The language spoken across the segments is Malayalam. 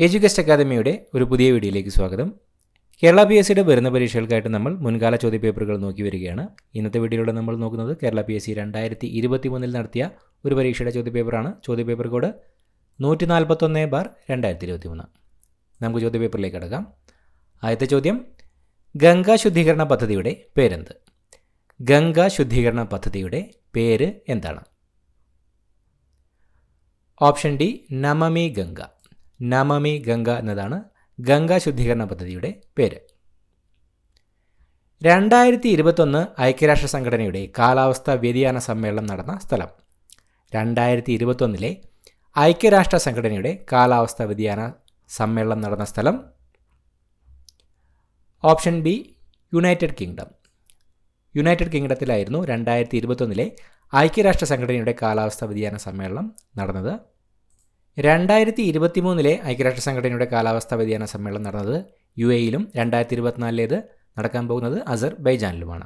എഡ്യൂകസ്റ്റ് അക്കാദമിയുടെ ഒരു പുതിയ വീഡിയോയിലേക്ക് സ്വാഗതം. കേരള PSCയുടെ വരുന്ന പരീക്ഷകൾക്കായിട്ട് നമ്മൾ മുൻകാല ചോദ്യപേപ്പറുകൾ നോക്കി വരികയാണ്. ഇന്നത്തെ വീഡിയോയിലൂടെ നമ്മൾ നോക്കുന്നത് കേരള PSC 2023 നടത്തിയ ഒരു പരീക്ഷയുടെ ചോദ്യപേപ്പറാണ്. ചോദ്യപേപ്പർ കോഡ് 141/2023. നമുക്ക് ചോദ്യപേപ്പറിലേക്ക് കടക്കാം. ആദ്യത്തെ ചോദ്യം, ഗംഗാ ശുദ്ധീകരണ പദ്ധതിയുടെ പേരെന്ത്? ഗംഗാ ശുദ്ധീകരണ പദ്ധതിയുടെ പേര് എന്താണ്? Option D, Namami Ganga. നമാമി ഗംഗ എന്നതാണ് ഗംഗാ ശുദ്ധീകരണ പദ്ധതിയുടെ പേര്. 2021 ഐക്യരാഷ്ട്ര സംഘടനയുടെ കാലാവസ്ഥാ വ്യതിയാന സമ്മേളനം നടന്ന സ്ഥലം. 2021 ഐക്യരാഷ്ട്ര സംഘടനയുടെ കാലാവസ്ഥാ വ്യതിയാന സമ്മേളനം നടന്ന സ്ഥലം. Option B, United Kingdom. United കിങ്ഡത്തിലായിരുന്നു 2021 ഐക്യരാഷ്ട്ര സംഘടനയുടെ കാലാവസ്ഥാ വ്യതിയാന സമ്മേളനം നടന്നത്. 2023 ഐക്യരാഷ്ട്ര സംഘടനയുടെ കാലാവസ്ഥാ വ്യതിയാന സമ്മേളനം നടന്നത് UAEയിലും 2024 നടക്കാൻ പോകുന്നത് അസർബൈജാനിലുമാണ്.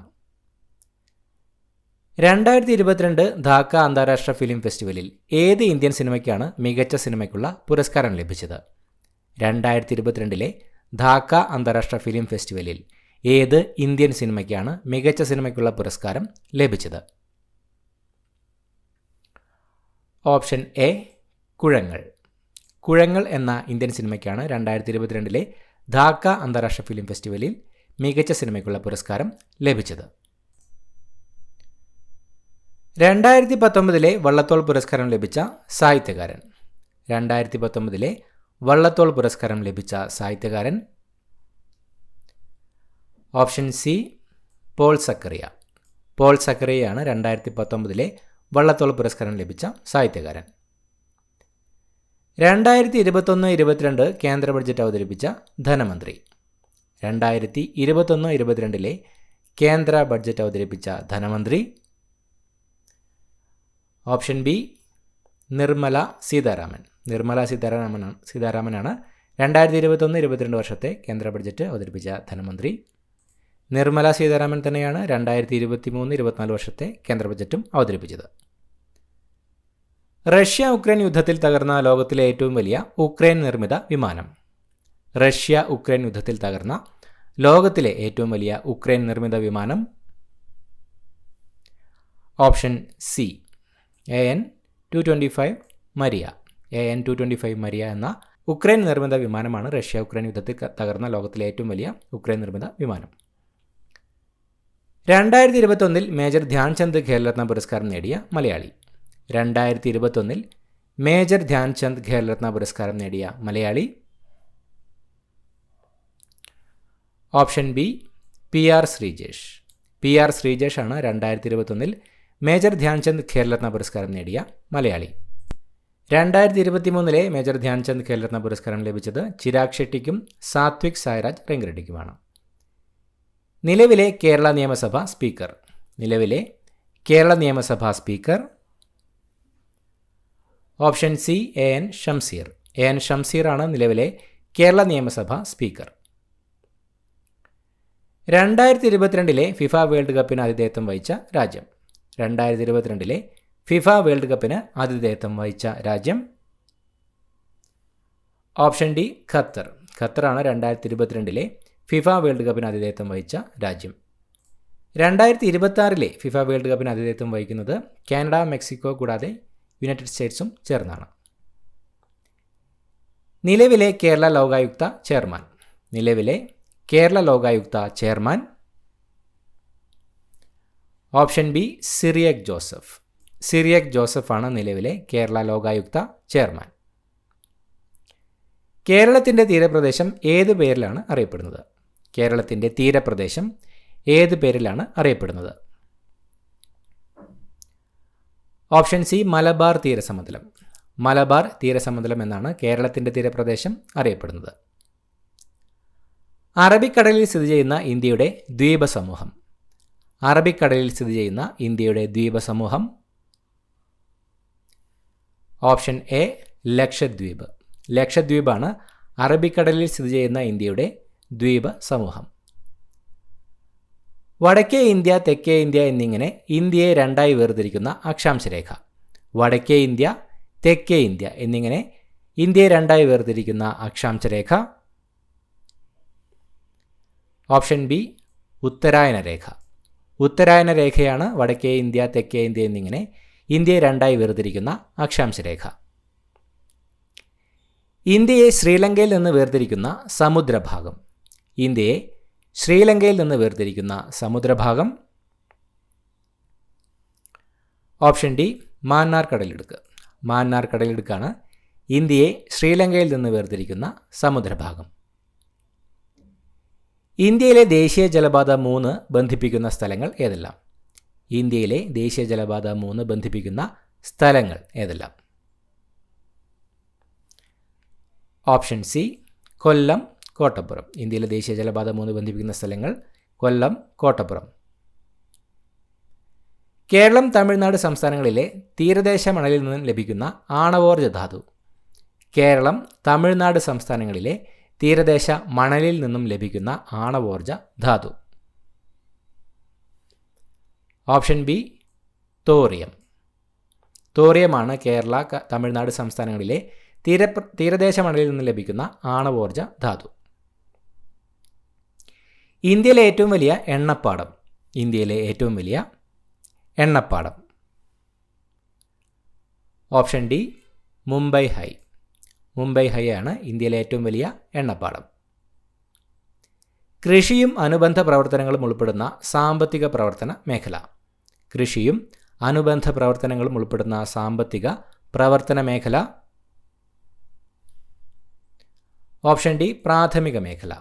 2022 ധാക്ക അന്താരാഷ്ട്ര ഫിലിം ഫെസ്റ്റിവലിൽ ഏത് ഇന്ത്യൻ സിനിമയ്ക്കാണ് മികച്ച സിനിമയ്ക്കുള്ള പുരസ്കാരം ലഭിച്ചത്? 2022 ധാക്ക അന്താരാഷ്ട്ര ഫിലിം ഫെസ്റ്റിവലിൽ ഏത് ഇന്ത്യൻ സിനിമയ്ക്കാണ് മികച്ച സിനിമയ്ക്കുള്ള പുരസ്കാരം ലഭിച്ചത്? Option A, കുഴങ്ങൾ. കുഴങ്ങൾ എന്ന ഇന്ത്യൻ സിനിമയ്ക്കാണ് 2022 ധാക്ക അന്താരാഷ്ട്ര ഫിലിം ഫെസ്റ്റിവലിൽ മികച്ച സിനിമയ്ക്കുള്ള പുരസ്കാരം ലഭിച്ചത്. 2019 വള്ളത്തോൾ പുരസ്കാരം ലഭിച്ച സാഹിത്യകാരൻ. 2019 വള്ളത്തോൾ പുരസ്കാരം ലഭിച്ച സാഹിത്യകാരൻ. Option C, Paul Zacharia. പോൾ സക്കറിയയാണ് 2019 വള്ളത്തോൾ പുരസ്കാരം ലഭിച്ച സാഹിത്യകാരൻ. 2021-22 കേന്ദ്ര ബഡ്ജറ്റ് അവതരിപ്പിച്ച ധനമന്ത്രി. 2021-22 കേന്ദ്ര ബഡ്ജറ്റ് അവതരിപ്പിച്ച ധനമന്ത്രി. Option B, Nirmala Sitharaman. നിർമ്മല സീതാരാമനാണ് 2021-22 വർഷത്തെ കേന്ദ്ര ബഡ്ജറ്റ് അവതരിപ്പിച്ച ധനമന്ത്രി. നിർമ്മല സീതാരാമൻ തന്നെയാണ് 2023-24 വർഷത്തെ കേന്ദ്ര ബഡ്ജറ്റും അവതരിപ്പിച്ചത്. റഷ്യ ഉക്രൈൻ യുദ്ധത്തിൽ തകർന്ന ലോകത്തിലെ ഏറ്റവും വലിയ ഉക്രൈൻ നിർമ്മിത വിമാനം. റഷ്യ ഉക്രൈൻ യുദ്ധത്തിൽ തകർന്ന ലോകത്തിലെ ഏറ്റവും വലിയ ഉക്രൈൻ നിർമ്മിത വിമാനം. Option C, AN-225 Maria. AN-225 Maria എന്ന ഉക്രൈൻ നിർമ്മിത വിമാനമാണ് റഷ്യ ഉക്രൈൻ യുദ്ധത്തിൽ തകർന്ന ലോകത്തിലെ ഏറ്റവും വലിയ ഉക്രൈൻ നിർമ്മിത വിമാനം. 2021 മേജർ ധ്യാൻചന്ദ് ഖേൽരത്ന പുരസ്കാരം നേടിയ മലയാളി. 2021 മേജർ ധ്യാൻചന്ദ് ഖേൽരത്ന പുരസ്കാരം നേടിയ Malayali. Option B, PR Sreejesh. PR Sreejesh ആണ് 2021 മേജർ ധ്യാൻചന്ദ് ഖേൽരത്ന പുരസ്കാരം നേടിയ മലയാളി. 2023 മേജർ ധ്യാൻചന്ദ് ഖേൽരത്ന പുരസ്കാരം ലഭിച്ചത് ചിരാഗ് ഷെട്ടിക്കും സാത്വിക് സായ്രാജ് രംഗറെഡ്ഡിക്കുമാണ്. നിലവിലെ കേരള നിയമസഭാ സ്പീക്കർ. നിലവിലെ കേരള നിയമസഭാ speaker. Option C, AN Shamseer. AN Shamseer ആണ് നിലവിലെ കേരള നിയമസഭാ സ്പീക്കർ. 2022 ഫിഫ വേൾഡ് കപ്പിന് ആതിഥേയത്വം വഹിച്ച രാജ്യം. 2022 ഫിഫ വേൾഡ് കപ്പിന് ആതിഥേയത്വം വഹിച്ച രാജ്യം. Option D, Qatar. ഖത്തറാണ് 2022 ഫിഫ വേൾഡ് കപ്പിന് ആതിഥേയത്വം വഹിച്ച രാജ്യം. 2026 ഫിഫ വേൾഡ് കപ്പിന് ആതിഥേയത്വം വഹിക്കുന്നത് കാനഡ, മെക്സിക്കോ കൂടാതെ യുണൈറ്റഡ് സ്റ്റേറ്റ്സും ചേർന്നാണ്. നിലവിലെ കേരള ലോകായുക്ത ചെയർമാൻ. നിലവിലെ Kerala Lokayukta chairman. Option B, Cyriac Joseph. Cyriac Joseph ആണ് നിലവിലെ കേരള ലോകായുക്ത ചെയർമാൻ. കേരളത്തിൻ്റെ തീരപ്രദേശം ഏത് പേരിലാണ് അറിയപ്പെടുന്നത്? കേരളത്തിൻ്റെ തീരപ്രദേശം ഏത് പേരിലാണ് അറിയപ്പെടുന്നത്? ഓപ്ഷൻ സി, മലബാർ തീരസമതലം. മലബാർ തീരസമതലം എന്നാണ് കേരളത്തിൻ്റെ തീരപ്രദേശം അറിയപ്പെടുന്നത്. അറബിക്കടലിൽ സ്ഥിതി ചെയ്യുന്ന ഇന്ത്യയുടെ ദ്വീപസമൂഹം. അറബിക്കടലിൽ സ്ഥിതി ചെയ്യുന്ന ഇന്ത്യയുടെ ദ്വീപസമൂഹം. Option A, Lakshadweep. ലക്ഷദ്വീപാണ് അറബിക്കടലിൽ സ്ഥിതി ചെയ്യുന്ന ഇന്ത്യയുടെ ദ്വീപ സമൂഹം. വടക്കേ ഇന്ത്യ, തെക്കേ ഇന്ത്യ എന്നിങ്ങനെ ഇന്ത്യയെ രണ്ടായി വേർതിരിക്കുന്ന അക്ഷാംശരേഖ. വടക്കേ ഇന്ത്യ, തെക്കേ ഇന്ത്യ എന്നിങ്ങനെ ഇന്ത്യയെ രണ്ടായി വേർതിരിക്കുന്ന അക്ഷാംശ രേഖ? ഓപ്ഷൻ ബി ഉത്തരായന രേഖ. ഉത്തരായന രേഖയാണ് വടക്കേ ഇന്ത്യ, തെക്കേ ഇന്ത്യ എന്നിങ്ങനെ ഇന്ത്യയെ രണ്ടായി വേർതിരിക്കുന്ന അക്ഷാംശ രേഖ. ഇന്ത്യയെ ശ്രീലങ്കയിൽ നിന്ന് വേർതിരിക്കുന്ന സമുദ്രഭാഗം? ഇന്ത്യയെ ശ്രീലങ്കയിൽ നിന്ന് വേർതിരിക്കുന്ന സമുദ്രഭാഗം? ഓപ്ഷൻ ഡി മാന്നാർ കടലിടുക്ക്. മാന്നാർ കടലിടുക്കാണ് ഇന്ത്യയെ ശ്രീലങ്കയിൽ നിന്ന് വേർതിരിക്കുന്ന സമുദ്രഭാഗം. ഇന്ത്യയിലെ ദേശീയ ജലപാത 3 ബന്ധിപ്പിക്കുന്ന സ്ഥലങ്ങൾ ഏതെല്ലാം? ഇന്ത്യയിലെ ദേശീയ ജലപാത 3 ബന്ധിപ്പിക്കുന്ന സ്ഥലങ്ങൾ ഏതെല്ലാം? ഓപ്ഷൻ സി കൊല്ലം, കോട്ടപ്പുറം. ഇന്ത്യയിലെ ദേശീയ ജലപാത 3 ബന്ധിപ്പിക്കുന്ന സ്ഥലങ്ങൾ കൊല്ലം, കോട്ടപ്പുറം. കേരളം, തമിഴ്നാട് സംസ്ഥാനങ്ങളിലെ തീരദേശ മണലിൽ നിന്നും ലഭിക്കുന്ന ആണവോർജ്ജ ധാതു? കേരളം, തമിഴ്നാട് സംസ്ഥാനങ്ങളിലെ തീരദേശ മണലിൽ നിന്നും ലഭിക്കുന്ന ആണവോർജ്ജ ധാതു? Option B thorium. തോറിയമാണ് കേരള, തമിഴ്നാട് സംസ്ഥാനങ്ങളിലെ തീരദേശ മണലിൽ നിന്ന് ലഭിക്കുന്ന ആണവോർജ്ജ ധാതു. ഇന്ത്യയിലെ ഏറ്റവും വലിയ എണ്ണപ്പാടം? ഇന്ത്യയിലെ ഏറ്റവും വലിയ എണ്ണപ്പാടം? Option D Mumbai high. Mumbai high ആണ് ഇന്ത്യയിലെ ഏറ്റവും വലിയ എണ്ണപ്പാടം. കൃഷിയും അനുബന്ധ പ്രവർത്തനങ്ങളും ഉൾപ്പെടുന്ന സാമ്പത്തിക പ്രവർത്തന മേഖല? കൃഷിയും അനുബന്ധ പ്രവർത്തനങ്ങളും ഉൾപ്പെടുന്ന സാമ്പത്തിക പ്രവർത്തന മേഖല? ഓപ്ഷൻ ഡി പ്രാഥമിക മേഖല.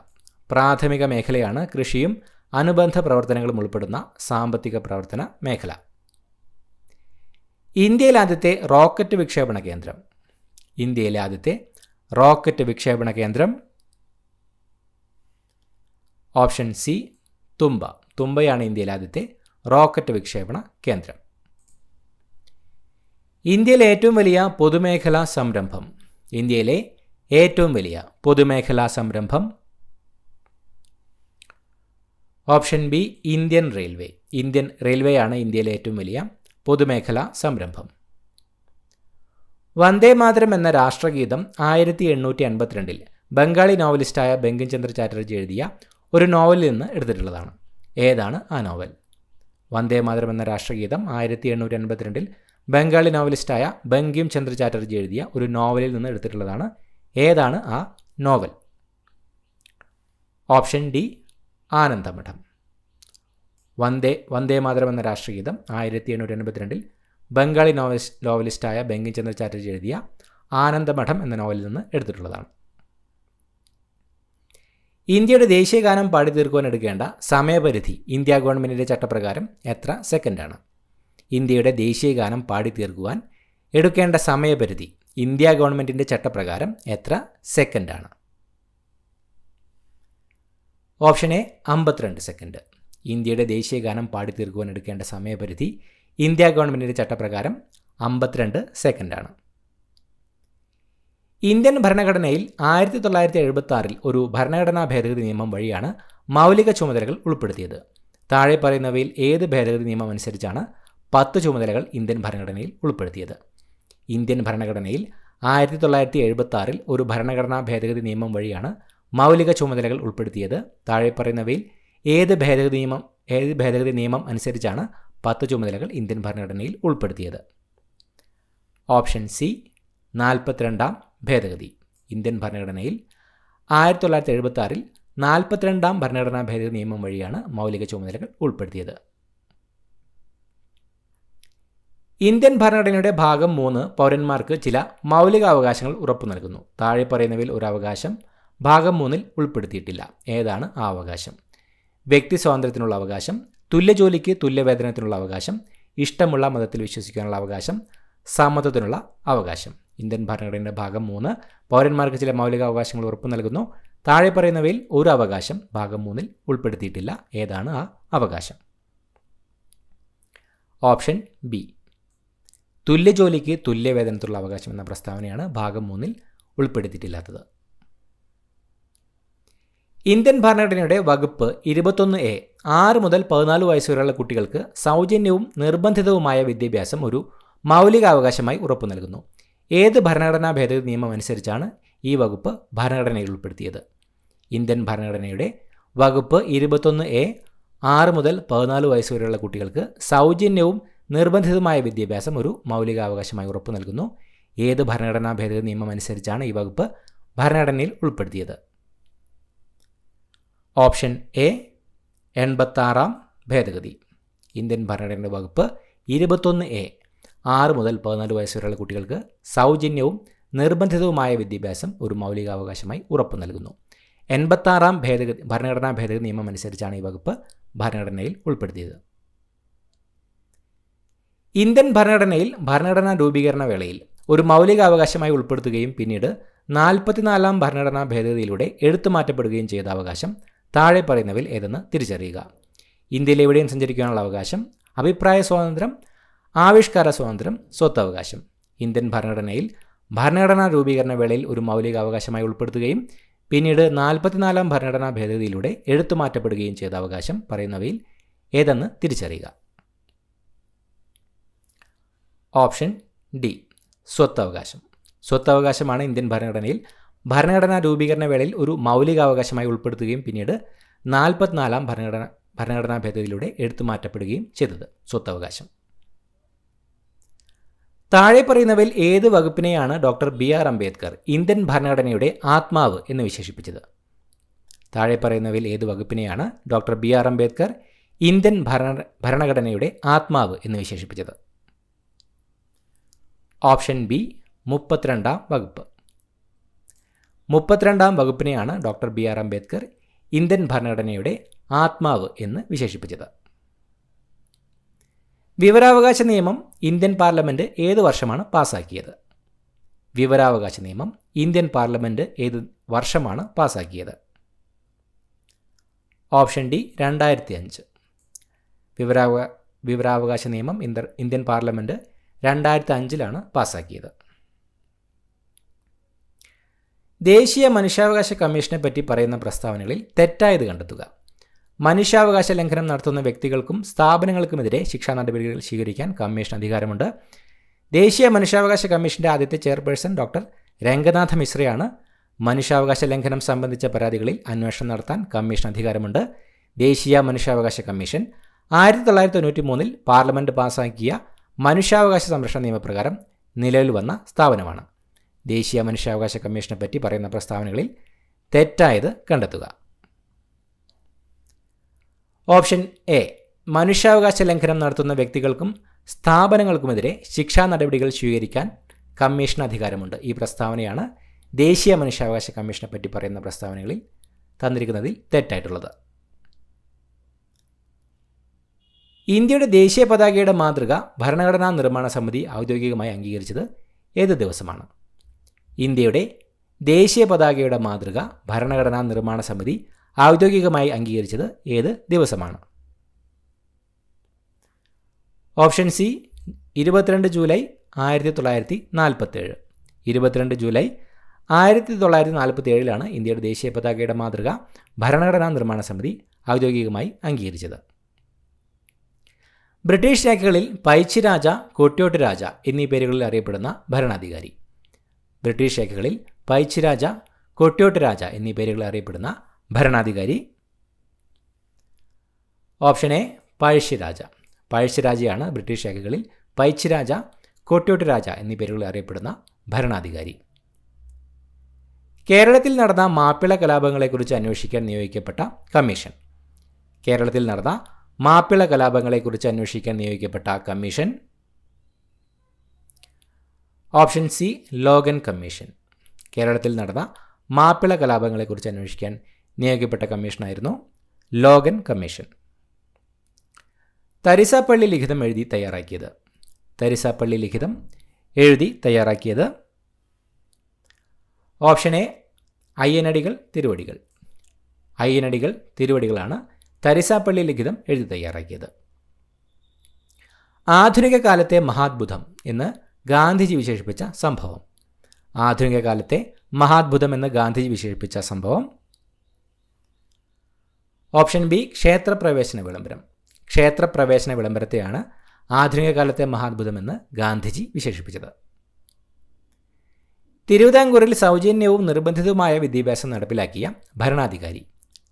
പ്രാഥമിക മേഖലയാണ് കൃഷിയും അനുബന്ധ പ്രവർത്തനങ്ങളും ഉൾപ്പെടുന്ന സാമ്പത്തിക പ്രവർത്തന മേഖല. ഇന്ത്യയിലെ ആദ്യത്തെ റോക്കറ്റ് വിക്ഷേപണ കേന്ദ്രം? ഇന്ത്യയിലെ ആദ്യത്തെ റോക്കറ്റ് വിക്ഷേപണ കേന്ദ്രം? ഓപ്ഷൻ സി തുമ്പ. തുമ്പയാണ് ഇന്ത്യയിലെ ആദ്യത്തെ റോക്കറ്റ് വിക്ഷേപണ കേന്ദ്രം. ഇന്ത്യയിലെ ഏറ്റവും വലിയ പൊതുമേഖലാ സംരംഭം? ഇന്ത്യയിലെ ഏറ്റവും വലിയ പൊതുമേഖലാ സംരംഭം? Option B Indian railway. Indian റെയിൽവേയാണ് ഇന്ത്യയിലെ ഏറ്റവും വലിയ പൊതുമേഖലാ സംരംഭം. വന്ദേ മാതരം എന്ന രാഷ്ട്രഗീതം 1852 ബംഗാളി നോവലിസ്റ്റായ ബങ്കിം ചന്ദ്ര ചാറ്റർജി എഴുതിയ ഒരു നോവലിൽ നിന്ന് എടുത്തിട്ടുള്ളതാണ്. ഏതാണ് ആ നോവൽ? വന്ദേ മാതരം എന്ന രാഷ്ട്രഗീതം 1852 ബംഗാളി നോവലിസ്റ്റായ ബങ്കിം ചന്ദ്ര ചാറ്റർജി എഴുതിയ ഒരു നോവലിൽ നിന്ന് എടുത്തിട്ടുള്ളതാണ്. ഏതാണ് ആ നോവൽ? Option D Anandamath. വന്ദേ മാതരം എന്ന രാഷ്ട്രഗീതം 1852 ബംഗാളി നോവലിസ്റ്റായ ബങ്കിം ചന്ദ്ര ചാറ്റർജി എഴുതിയ ആനന്ദമഠം എന്ന നോവലിൽ നിന്ന് എടുത്തിട്ടുള്ളതാണ്. ഇന്ത്യയുടെ ദേശീയഗാനം പാടി തീർക്കുവാൻ എടുക്കേണ്ട സമയപരിധി ഇന്ത്യ ഗവൺമെൻറ്റിൻ്റെ ചട്ടപ്രകാരം എത്ര സെക്കൻഡാണ്? ഇന്ത്യയുടെ ദേശീയഗാനം പാടി തീർക്കുവാൻ എടുക്കേണ്ട സമയപരിധി ഇന്ത്യ ഗവൺമെൻറ്റിൻ്റെ ചട്ടപ്രകാരം എത്ര സെക്കൻഡാണ്? Option A 52 second. ഇന്ത്യയുടെ ദേശീയഗാനം പാടി തീർക്കുവാൻ എടുക്കേണ്ട സമയപരിധി ഇന്ത്യ ഗവൺമെൻറ്റിൻ്റെ ചട്ടപ്രകാരം 52 സെക്കൻഡാണ്. ഇന്ത്യൻ ഭരണഘടനയിൽ 1976 ഒരു ഭരണഘടനാ ഭേദഗതി നിയമം വഴിയാണ് മൗലിക ചുമതലകൾ ഉൾപ്പെടുത്തിയത്. താഴെ പറയുന്നവയിൽ ഏത് ഭേദഗതി നിയമം അനുസരിച്ചാണ് 10 ചുമതലകൾ ഇന്ത്യൻ ഭരണഘടനയിൽ ഉൾപ്പെടുത്തിയത്? ഇന്ത്യൻ ഭരണഘടനയിൽ 1976 ഒരു ഭരണഘടനാ ഭേദഗതി നിയമം വഴിയാണ് മൗലിക ചുമതലകൾ ഉൾപ്പെടുത്തിയത്. താഴെ പറയുന്നവയിൽ ഏത് ഭേദഗതി നിയമം അനുസരിച്ചാണ് 10 ചുമതലകൾ ഇന്ത്യൻ ഭരണഘടനയിൽ ഉൾപ്പെടുത്തിയത്? ഓപ്ഷൻ സി 42ാം ഭേദഗതി. ഇന്ത്യൻ ഭരണഘടനയിൽ 1976 42ാം ഭരണഘടനാ ഭേദഗതി നിയമം വഴിയാണ് മൗലിക ചുമതലകൾ ഉൾപ്പെടുത്തിയത്. ഇന്ത്യൻ ഭരണഘടനയുടെ ഭാഗം 3 പൗരന്മാർക്ക് ചില മൗലിക അവകാശങ്ങൾ ഉറപ്പു നൽകുന്നു. താഴെ പറയുന്നവയിൽ ഒരു അവകാശം ഭാഗം 3 ഉൾപ്പെടുത്തിയിട്ടില്ല. ഏതാണ് ആ അവകാശം? വ്യക്തി സ്വാതന്ത്ര്യത്തിനുള്ള അവകാശം, തുല്യജോലിക്ക് തുല്യവേതനത്തിനുള്ള അവകാശം, ഇഷ്ടമുള്ള മതത്തിൽ വിശ്വസിക്കാനുള്ള അവകാശം, സമ്മതത്തിനുള്ള അവകാശം. ഇന്ത്യൻ ഭരണഘടനയുടെ ഭാഗം 3 പൗരന്മാർക്ക് ചില മൗലിക അവകാശങ്ങൾ ഉറപ്പു നൽകുന്നു. താഴെ പറയുന്നവയിൽ ഒരു അവകാശം ഭാഗം 3 ഉൾപ്പെടുത്തിയിട്ടില്ല. ഏതാണ് ആ അവകാശം? ഓപ്ഷൻ ബി തുല്യജോലിക്ക് തുല്യവേതനത്തിനുള്ള അവകാശം എന്ന പ്രസ്താവനയാണ് ഭാഗം 3 ഉൾപ്പെടുത്തിയിട്ടില്ലാത്തത്. ഇന്ത്യൻ ഭരണഘടനയുടെ വകുപ്പ് 21A 6 മുതൽ 14 വയസ്സുവരെയുള്ള കുട്ടികൾക്ക് സൗജന്യവും നിർബന്ധിതവുമായ വിദ്യാഭ്യാസം ഒരു മൗലിക അവകാശമായി ഉറപ്പു നൽകുന്നു. ഏത് ഭരണഘടനാ ഭേദഗതി നിയമം അനുസരിച്ചാണ് ഈ വകുപ്പ് ഭരണഘടനയിൽ ഉൾപ്പെടുത്തിയത്? ഇന്ത്യൻ ഭരണഘടനയുടെ വകുപ്പ് 21A 6 മുതൽ 14 വയസ്സ് വരെയുള്ള കുട്ടികൾക്ക് സൗജന്യവും നിർബന്ധിതമായ വിദ്യാഭ്യാസം ഒരു മൗലികാവകാശമായി ഉറപ്പു നൽകുന്നു. ഏത് ഭരണഘടനാ ഭേദഗതി നിയമം അനുസരിച്ചാണ് ഈ വകുപ്പ് ഭരണഘടനയിൽ ഉൾപ്പെടുത്തിയത്? ഓപ്ഷൻ എ 86 ഭേദഗതി. ഇന്ത്യൻ ഭരണഘടനയുടെ വകുപ്പ് 21A 6 മുതൽ 14 വയസ്സ് വരെയുള്ള കുട്ടികൾക്ക് സൗജന്യവും നിർബന്ധിതവുമായ വിദ്യാഭ്യാസം ഒരു മൗലികാവകാശമായി ഉറപ്പു നൽകുന്നു. 86 ഭരണഘടനാ ഭേദഗതി നിയമം അനുസരിച്ചാണ് ഈ വകുപ്പ് ഭരണഘടനയിൽ ഉൾപ്പെടുത്തിയത്. ഇന്ത്യൻ ഭരണഘടനയിൽ ഭരണഘടനാ രൂപീകരണ വേളയിൽ ഒരു മൗലികാവകാശമായി ഉൾപ്പെടുത്തുകയും പിന്നീട് 44 ഭരണഘടനാ ഭേദഗതിയിലൂടെ എടുത്തുമാറ്റപ്പെടുകയും ചെയ്ത അവകാശം താഴെ പറയുന്നവയിൽ ഏതെന്ന് തിരിച്ചറിയുക. ഇന്ത്യയിൽ എവിടെയും സഞ്ചരിക്കാനുള്ള അവകാശം, അഭിപ്രായ സ്വാതന്ത്ര്യം, ആവിഷ്കാര സ്വാതന്ത്ര്യം, സ്വത്തവകാശം. ഇന്ത്യൻ ഭരണഘടനയിൽ ഭരണഘടനാ രൂപീകരണ വേളയിൽ ഒരു മൗലികാവകാശമായി ഉൾപ്പെടുത്തുകയും പിന്നീട് 44 ഭരണഘടനാ ഭേദഗതിയിലൂടെ എടുത്തുമാറ്റപ്പെടുകയും ചെയ്ത അവകാശം പറയുന്നവയിൽ ഏതെന്ന് തിരിച്ചറിയുക. ഓപ്ഷൻ ഡി സ്വത്തവകാശം. സ്വത്തവകാശമാണ് ഇന്ത്യൻ ഭരണഘടനയിൽ ഭരണഘടനാ രൂപീകരണ വേളയിൽ ഒരു മൗലികാവകാശമായി ഉൾപ്പെടുത്തുകയും പിന്നീട് 44 ഭരണഘടനാ ഭേദഗതിയിലൂടെ എടുത്തുമാറ്റപ്പെടുകയും ചെയ്തത് സ്വത്തവകാശം. താഴെ പറയുന്നവയിൽ ഏത് വകുപ്പിനെയാണ് ഡോക്ടർ BR അംബേദ്കർ ഇന്ത്യൻ ഭരണഘടനയുടെ ആത്മാവ് എന്ന് വിശേഷിപ്പിച്ചത്? താഴെ പറയുന്നവയിൽ ഏത് വകുപ്പിനെയാണ് ഡോക്ടർ BR അംബേദ്കർ ഇന്ത്യൻ ഭരണഘടനയുടെ ആത്മാവ് എന്ന് വിശേഷിപ്പിച്ചത്? ഓപ്ഷൻ ബി 32 വകുപ്പ്. 32 വകുപ്പിനെയാണ് ഡോക്ടർ BR അംബേദ്കർ ഇന്ത്യൻ ഭരണഘടനയുടെ ആത്മാവ് എന്ന് വിശേഷിപ്പിച്ചത്. വിവരാവകാശ നിയമം ഇന്ത്യൻ പാർലമെൻറ്റ് ഏത് വർഷമാണ് പാസ്സാക്കിയത്? വിവരാവകാശ നിയമം ഇന്ത്യൻ പാർലമെൻറ്റ് ഏത് വർഷമാണ് പാസ്സാക്കിയത്? Option D 2005. വിവരാവകാശ നിയമം ഇന്ത്യൻ പാർലമെൻറ്റ് 2005 പാസ്സാക്കിയത്. ദേശീയ മനുഷ്യാവകാശ കമ്മീഷനെ പറ്റി പറയുന്ന പ്രസ്താവനകളിൽ തെറ്റായത് കണ്ടെത്തുക. മനുഷ്യാവകാശ ലംഘനം നടത്തുന്ന വ്യക്തികൾക്കും സ്ഥാപനങ്ങൾക്കുമെതിരെ ശിക്ഷാ നടപടികൾ സ്വീകരിക്കാൻ കമ്മീഷൻ അധികാരമുണ്ട്. ദേശീയ മനുഷ്യാവകാശ കമ്മീഷൻ്റെ ആദ്യത്തെ ചെയർപേഴ്സൺ ഡോക്ടർ രംഗനാഥ മിശ്രയാണ്. മനുഷ്യാവകാശ ലംഘനം സംബന്ധിച്ച പരാതികളിൽ അന്വേഷണം നടത്താൻ കമ്മീഷൻ അധികാരമുണ്ട്. ദേശീയ മനുഷ്യാവകാശ കമ്മീഷൻ 1993 പാർലമെൻറ്റ് പാസ്സാക്കിയ മനുഷ്യാവകാശ സംരക്ഷണ നിയമപ്രകാരം നിലവിൽ വന്ന സ്ഥാപനമാണ്. ദേശീയ മനുഷ്യാവകാശ കമ്മീഷനെ പറ്റി പറയുന്ന പ്രസ്താവനകളിൽ തെറ്റായത് കണ്ടെത്തുക. ഓപ്ഷൻ എ മനുഷ്യാവകാശ ലംഘനം നടത്തുന്ന വ്യക്തികൾക്കും സ്ഥാപനങ്ങൾക്കുമെതിരെ ശിക്ഷാ നടപടികൾ സ്വീകരിക്കാൻ കമ്മീഷൻ അധികാരമുണ്ട്. ഈ പ്രസ്താവനയാണ് ദേശീയ മനുഷ്യാവകാശ കമ്മീഷനെ പറ്റി പറയുന്ന പ്രസ്താവനകളിൽ തന്നിരിക്കുന്നതിൽ തെറ്റായിട്ടുള്ളത്. ഇന്ത്യയുടെ ദേശീയ പതാകയുടെ മാതൃക ഭരണഘടനാ നിർമ്മാണ സമിതി ഔദ്യോഗികമായി അംഗീകരിച്ചത് ഏത് ദിവസമാണ്? ഇന്ത്യയുടെ ദേശീയ പതാകയുടെ മാതൃക ഭരണഘടനാ നിർമ്മാണ സമിതി ഔദ്യോഗികമായി അംഗീകരിച്ചത് ഏത് ദിവസമാണ്? Option C 22 July 1947. 22 ജൂലൈ 1947 ഇന്ത്യയുടെ ദേശീയ പതാകയുടെ മാതൃക ഭരണഘടനാ നിർമ്മാണ സമിതി ഔദ്യോഗികമായി അംഗീകരിച്ചത്. ബ്രിട്ടീഷ് രേഖകളിൽ പൈച്ചിരാജ, കൊട്യോട്ട് രാജ എന്നീ പേരുകളിൽ അറിയപ്പെടുന്ന ഭരണാധികാരി. ബ്രിട്ടീഷ് രേഖകളിൽ പൈച്ചിരാജ, കൊട്യോട്ട് രാജ എന്നീ പേരുകളിൽ അറിയപ്പെടുന്ന ഭരണാധികാരി. Option A Pazhassi Raja. പഴശ്ശിരാജയാണ് ബ്രിട്ടീഷ് രേഖകളിൽ പൈച്ചിരാജ, കൊട്യോട്ട് രാജ എന്നീ പേരുകളിൽ അറിയപ്പെടുന്ന ഭരണാധികാരി. കേരളത്തിൽ നടന്ന മാപ്പിള കലാപങ്ങളെക്കുറിച്ച് അന്വേഷിക്കാൻ നിയോഗിക്കപ്പെട്ട കമ്മീഷൻ. കേരളത്തിൽ നടന്ന മാപ്പിള കലാപങ്ങളെക്കുറിച്ച് അന്വേഷിക്കാൻ നിയോഗിക്കപ്പെട്ട commission. Option C Logan commission. കേരളത്തിൽ നടന്ന മാപ്പിള കലാപങ്ങളെക്കുറിച്ച് അന്വേഷിക്കാൻ നിയോഗിക്കപ്പെട്ട കമ്മീഷനായിരുന്നു ലോഗൻ കമ്മീഷൻ. തരിസാപ്പള്ളി ലിഖിതം എഴുതി തയ്യാറാക്കിയത്. തരിസാപ്പള്ളി ലിഖിതം എഴുതി തയ്യാറാക്കിയത്. Option A Ayyanadikal Thiruvadikal. അയ്യനടികൾ തിരുവടികളാണ് തരിസാപ്പള്ളി ലിഖിതം എഴുതി തയ്യാറാക്കിയത്. ആധുനിക കാലത്തെ മഹാത്ഭുതം എന്ന് ഗാന്ധിജി വിശേഷിപ്പിച്ച സംഭവം. ആധുനിക കാലത്തെ മഹാത്ഭുതം എന്ന് ഗാന്ധിജി വിശേഷിപ്പിച്ച സംഭവം. ഓപ്ഷൻ ബി ക്ഷേത്രപ്രവേശന വിളംബരം. ക്ഷേത്രപ്രവേശന വിളംബരത്തെയാണ് ആധുനിക കാലത്തെ മഹാത്ഭുതം എന്ന് ഗാന്ധിജി വിശേഷിപ്പിച്ചത്. തിരുവിതാംകൂറിൽ സൗജന്യവും നിർബന്ധിതവുമായ വിദ്യാഭ്യാസം നടപ്പിലാക്കിയ ഭരണാധികാരി.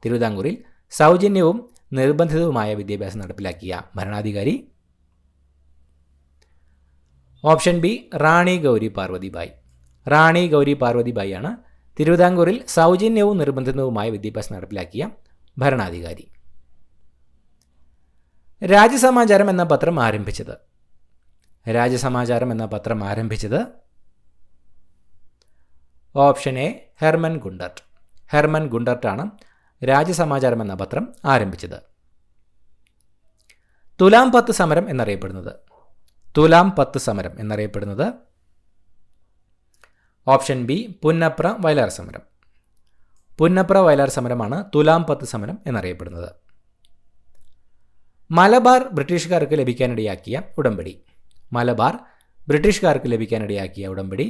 തിരുവിതാംകൂറിൽ സൗജന്യവും നിർബന്ധിതവുമായ വിദ്യാഭ്യാസം നടപ്പിലാക്കിയ ഭരണാധികാരി. ഓപ്ഷൻ ബി റാണി ഗൗരി പാർവതിബായി. റാണി ഗൗരി പാർവതിബായി ആണ് തിരുവിതാംകൂറിൽ സൗജന്യവും നിർബന്ധിതവുമായ വിദ്യാഭ്യാസം നടപ്പിലാക്കിയ ഭരണാധികാരി. രാജ്യസമാചാരം എന്ന പത്രം ആരംഭിച്ചത്. രാജ്യസമാചാരം എന്ന പത്രം ആരംഭിച്ചത്. Option A Hermann Gundert. Hermann ഗുണ്ടർട്ടാണ് രാജ്യസമാചാരം എന്ന പത്രം ആരംഭിച്ചത്. തുലാം 10 സമരം എന്നറിയപ്പെടുന്നത്. തുലാം 10 സമരം എന്നറിയപ്പെടുന്നത്. ഓപ്ഷൻ ബി പുന്നപ്ര വയലാർ സമരം. പുന്നപ്ര വയലാർ സമരമാണ് തുലാം 10 സമരം എന്നറിയപ്പെടുന്നത്. മലബാർ ബ്രിട്ടീഷുകാർക്ക് ലഭിക്കാനിടയാക്കിയ ഉടമ്പടി. മലബാർ ബ്രിട്ടീഷുകാർക്ക് ലഭിക്കാനിടയാക്കിയ ഉടമ്പടി.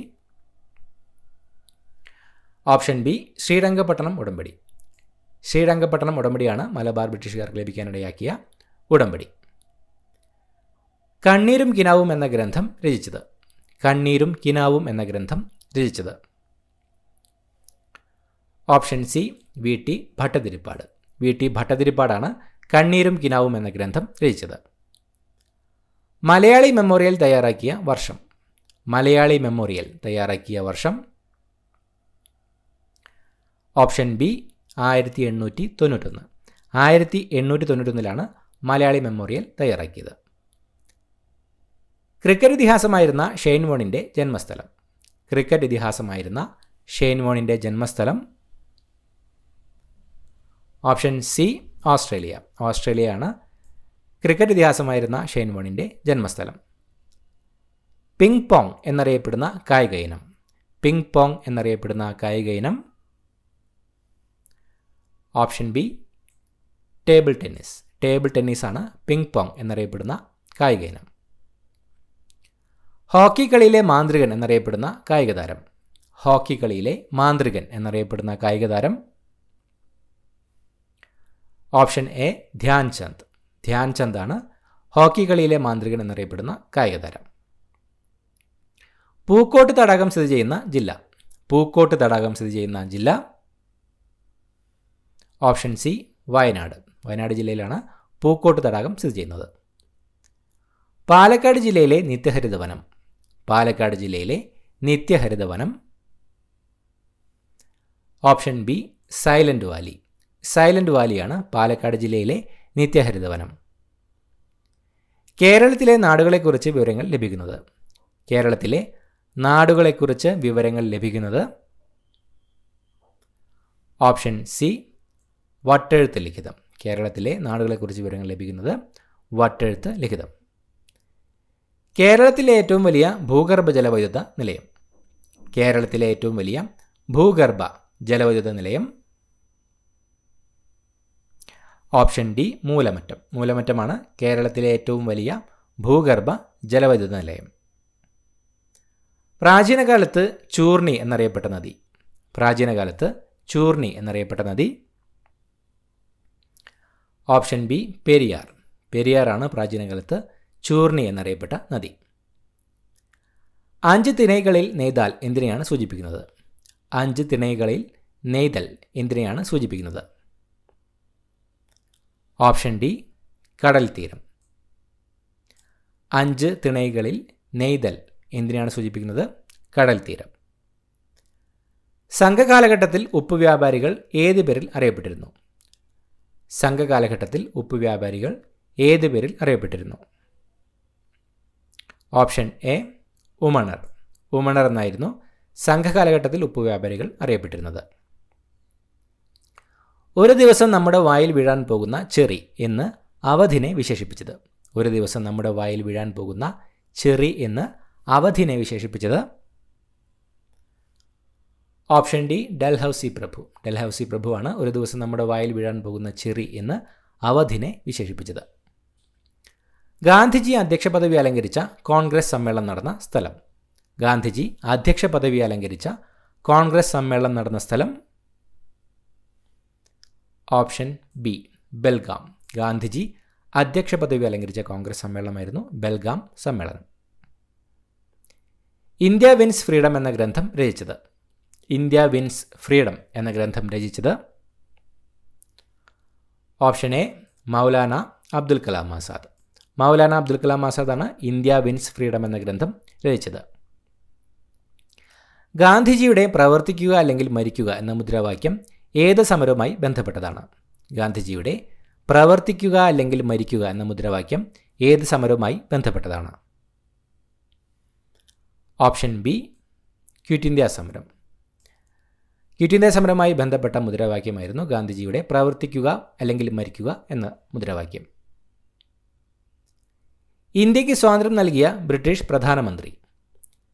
ഓപ്ഷൻ ബി ശ്രീരംഗപട്ടണം ഉടമ്പടി. ശ്രീരംഗപട്ടണം ഉടമ്പടിയാണ് മലബാർ ബ്രിട്ടീഷുകാർക്ക് ലഭിക്കാനിടയാക്കിയ ഉടമ്പടി. കണ്ണീരും കിനാവും എന്ന ഗ്രന്ഥം രചിച്ചത്. കണ്ണീരും കിനാവും എന്ന ഗ്രന്ഥം രചിച്ചത്. Option C V T Bhattathiripad. V T ഭട്ടതിരിപ്പാടാണ് കണ്ണീരും കിനാവും എന്ന ഗ്രന്ഥം രചിച്ചത്. മലയാളി മെമ്മോറിയൽ തയ്യാറാക്കിയ വർഷം. മലയാളി മെമ്മോറിയൽ തയ്യാറാക്കിയ വർഷം. Option B 1891. 1891 മലയാളി മെമ്മോറിയൽ തയ്യാറാക്കിയത്. ക്രിക്കറ്റ് ഇതിഹാസമായിരുന്ന ഷെയ്ൻ വോണിൻ്റെ ജന്മസ്ഥലം. ക്രിക്കറ്റ് ഇതിഹാസമായിരുന്ന ഷെയ്ൻ വോണിൻ്റെ ജന്മസ്ഥലം. Option C Australia. ഓസ്ട്രേലിയയാണ് ക്രിക്കറ്റ് ഇതിഹാസമായിരുന്ന ഷെയ്ൻ വോണിൻ്റെ ജന്മസ്ഥലം. പിങ് പോങ് എന്നറിയപ്പെടുന്ന കായിക ഇനം. പിങ് പോങ് എന്നറിയപ്പെടുന്ന കായിക ഇനം. Option B table tennis. Table ടെന്നീസാണ് പിങ് പോങ് എന്നറിയപ്പെടുന്ന കായിക ഇനം. ഹോക്കി കളിയിലെ മാന്ത്രികൻ എന്നറിയപ്പെടുന്ന കായിക താരം. ഹോക്കി കളിയിലെ മാന്ത്രികൻ എന്നറിയപ്പെടുന്ന കായിക താരം. Option A Dhyan Chand. ധ്യാൻ ചന്ദാണ് ഹോക്കി കളിയിലെ മാന്ത്രികൻ എന്നറിയപ്പെടുന്ന കായിക താരം. പൂക്കോട്ട് തടാകം സ്ഥിതി ചെയ്യുന്ന ജില്ല. പൂക്കോട്ട് തടാകം സ്ഥിതി ചെയ്യുന്ന ജില്ല. Option C Wayanad. വയനാട് ജില്ലയിലാണ് പൂക്കോട്ട് തടാകം സ്ഥിതി ചെയ്യുന്നത്. പാലക്കാട് ജില്ലയിലെ നിത്യഹരിതവനം. പാലക്കാട് ജില്ലയിലെ നിത്യഹരിതവനം. Option B silent valley. Silent വാലിയാണ് പാലക്കാട് ജില്ലയിലെ നിത്യഹരിതവനം. കേരളത്തിലെ നാടുകളെക്കുറിച്ച് വിവരങ്ങൾ ലഭിക്കുന്നത്. കേരളത്തിലെ നാടുകളെക്കുറിച്ച് വിവരങ്ങൾ ലഭിക്കുന്നത്. ഓപ്ഷൻ സി വട്ടെഴുത്ത് ലിഖിതം. കേരളത്തിലെ നാടുകളെക്കുറിച്ച് വിവരങ്ങൾ ലഭിക്കുന്നത് വട്ടെഴുത്ത് ലിഖിതം. കേരളത്തിലെ ഏറ്റവും വലിയ ഭൂഗർഭ ജലവൈദ്യുത നിലയം. കേരളത്തിലെ ഏറ്റവും വലിയ ഭൂഗർഭ ജലവൈദ്യുത നിലയം. Option D Moolamattom. മൂലമറ്റമാണ് കേരളത്തിലെ ഏറ്റവും വലിയ ഭൂഗർഭ ജലവൈദ്യുത നിലയം. പ്രാചീനകാലത്ത് ചൂർണി എന്നറിയപ്പെട്ട നദി. പ്രാചീനകാലത്ത് ചൂർണി എന്നറിയപ്പെട്ട നദി. Option B Periyar. പെരിയാറാണ് പ്രാചീനകാലത്ത് ചൂർണി എന്നറിയപ്പെട്ട നദി. 5 തിണൈകളിൽ നെയ്താൽ എന്തിനെയാണ് സൂചിപ്പിക്കുന്നത്? 5 തിണൈകളിൽ നെയ്തൽ എന്തിനെയാണ് സൂചിപ്പിക്കുന്നത്? ഓപ്ഷൻ ഡി കടൽ തീരം. 5 തിണൈകളിൽ നെയ്തൽ എന്തിനെയാണ് സൂചിപ്പിക്കുന്നത്? കടൽ തീരം. സംഘകാലഘട്ടത്തിൽ ഉപ്പ് വ്യാപാരികൾ ഏത് പേരിൽ അറിയപ്പെട്ടിരുന്നു? സംഘകാലഘട്ടത്തിൽ ഉപ്പ് വ്യാപാരികൾ ഏത് പേരിൽ അറിയപ്പെട്ടിരുന്നു? Option A Umanar. ഉമണർ എന്നായിരുന്നു സംഘകാലഘട്ടത്തിൽ ഉപ്പ് വ്യാപാരികൾ അറിയപ്പെട്ടിരുന്നത്. ഒരു ദിവസം നമ്മുടെ വായിൽ വീഴാൻ പോകുന്ന ചെറി എന്ന് അവധിനെ വിശേഷിപ്പിച്ചത്. ഒരു ദിവസം നമ്മുടെ വായിൽ വീഴാൻ പോകുന്ന ചെറി എന്ന് അവധിനെ വിശേഷിപ്പിച്ചത്. ഓപ്ഷൻ ഡി ഡൽഹൌസി പ്രഭു. ഡൽഹൌസി പ്രഭുവാണ് ഒരു ദിവസം നമ്മുടെ വായിൽ വീഴാൻ പോകുന്ന ചെറി എന്ന് അവധിനെ വിശേഷിപ്പിച്ചത്. ഗാന്ധിജി അധ്യക്ഷ പദവി അലങ്കരിച്ച കോൺഗ്രസ് സമ്മേളനം നടന്ന സ്ഥലം. ഗാന്ധിജി അധ്യക്ഷ പദവി അലങ്കരിച്ച കോൺഗ്രസ് സമ്മേളനം നടന്ന സ്ഥലം. Option B Belgaum. ഗാന്ധിജി അധ്യക്ഷ പദവി അലങ്കരിച്ച കോൺഗ്രസ് സമ്മേളനമായിരുന്നു ബെൽഗാം സമ്മേളനം. ഇന്ത്യ വിൻസ് ഫ്രീഡം എന്ന ഗ്രന്ഥം രചിച്ചത്? ഇന്ത്യ വിൻസ് ഫ്രീഡം എന്ന ഗ്രന്ഥം രചിച്ചത്? Option A Maulana Abdul Kalam Azad. മൗലാന അബ്ദുൽ കലാം ആസാദാണ് ഇന്ത്യ വിൻസ് ഫ്രീഡം എന്ന ഗ്രന്ഥം രചിച്ചത്. ഗാന്ധിജിയുടെ പ്രവർത്തിക്കുക അല്ലെങ്കിൽ മരിക്കുക എന്ന മുദ്രാവാക്യം ഏത് സമരവുമായി ബന്ധപ്പെട്ടതാണ്? ഗാന്ധിജിയുടെ പ്രവർത്തിക്കുക അല്ലെങ്കിൽ മരിക്കുക എന്ന മുദ്രാവാക്യം ഏത് സമരവുമായി ബന്ധപ്പെട്ടതാണ്? ഓപ്ഷൻ ബി ക്വിറ്റ് ഇന്ത്യ സമരം. ക്വിറ്റ് ഇന്ത്യ സമരവുമായി ബന്ധപ്പെട്ട മുദ്രാവാക്യമായിരുന്നു ഗാന്ധിജിയുടെ പ്രവർത്തിക്കുക അല്ലെങ്കിൽ മരിക്കുക എന്ന മുദ്രാവാക്യം. ഇന്ത്യക്ക് സ്വാതന്ത്ര്യം നൽകിയ ബ്രിട്ടീഷ് പ്രധാനമന്ത്രി?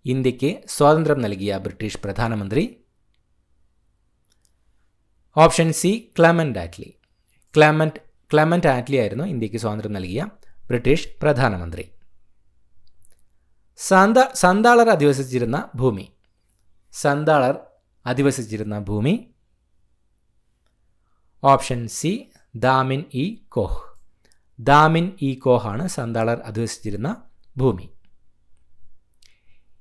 ഇന്ത്യക്ക് സ്വാതന്ത്ര്യം നൽകിയ ബ്രിട്ടീഷ് പ്രധാനമന്ത്രി? Option C Clement Attlee. Clement Attlee ആയിരുന്നു ഇന്ത്യക്ക് സ്വാതന്ത്ര്യം നൽകിയ ബ്രിട്ടീഷ് പ്രധാനമന്ത്രി. സന്താളർ അധിവസിച്ചിരുന്ന ഭൂമി? സന്താളർ അധിവസിച്ചിരുന്ന ഭൂമി? Option C Damin e Koh. ദാമിൻ ഇ കോഹ് ആണ് സന്താളർ അധിവസിച്ചിരുന്ന ഭൂമി.